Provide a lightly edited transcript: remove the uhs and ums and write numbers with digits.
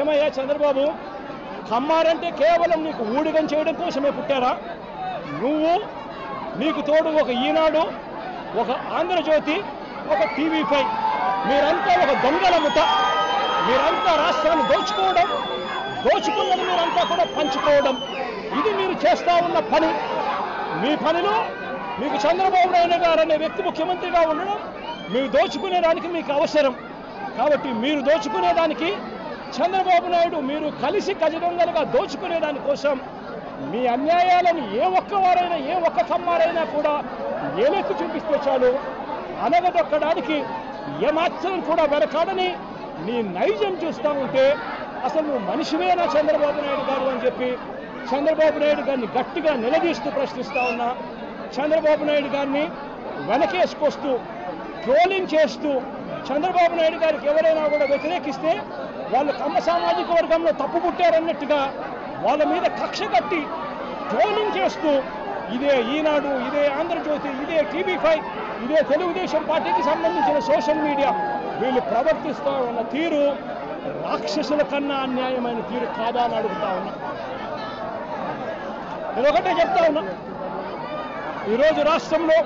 ఏమయ్యా చంద్రబాబు, కమ్మారంటే కేవలం నీకు ఊడిగం చేయడం కోసమే పుట్టారా? నువ్వు, నీకు తోడు ఒక ఈనాడు, ఒక ఆంధ్రజ్యోతి, ఒక TV5, మీరంతా ఒక దొంగల ముఠ. మీరంతా రాష్ట్రాన్ని దోచుకోవడం, దోచుకున్నది మీరంతా కూడా పంచుకోవడం, ఇది మీరు చేస్తూ ఉన్న పని. మీ పనిలో మీకు చంద్రబాబు నాయుడు గారు అనే వ్యక్తి ముఖ్యమంత్రిగా ఉండడం, మీరు దోచుకునేదానికి మీకు అవసరం. కాబట్టి మీరు దోచుకునేదానికి చంద్రబాబు నాయుడు, మీరు కలిసి గజదొంగలుగా దోచుకునే దానికోసం మీ అన్యాయాలను ఏ ఒక్కవారైనా, ఏ ఒక్క కమ్మారైనా కూడా ఏలెత్తి చూపిస్తే చాలు, అనగదొక్కడానికి ఏమాత్రం కూడా వెనకాడని నీ నైజం చూస్తూ ఉంటే అసలు నువ్వు మనిషివేనా చంద్రబాబు నాయుడు గారు అని చెప్పి చంద్రబాబు నాయుడు గారిని గట్టిగా నిలదీస్తూ ప్రశ్నిస్తూ ఉన్నా. చంద్రబాబు నాయుడు గారిని వెనకేసుకొస్తూ, ట్రోలింగ్ చేస్తూ, చంద్రబాబు నాయుడు గారికి ఎవరైనా కూడా వ్యతిరేకిస్తే వాళ్ళు కమ్మ సామాజిక వర్గంలో తప్పు పుట్టారన్నట్టుగా వాళ్ళ మీద కక్ష కట్టి ట్రోలింగ్ చేస్తూ, ఇదే ఈనాడు, ఇదే ఆంధ్రజ్యోతి, ఇదే TV5, ఇదే తెలుగుదేశం పార్టీకి సంబంధించిన సోషల్ మీడియా వీళ్ళు ప్రవర్తిస్తూ ఉన్న తీరు రాక్షసుల కన్నా అన్యాయమైన తీరు కాదా అని అడుగుతా ఉన్నా. నేను ఒకటే చెప్తా ఉన్నా, ఈరోజు రాష్ట్రంలో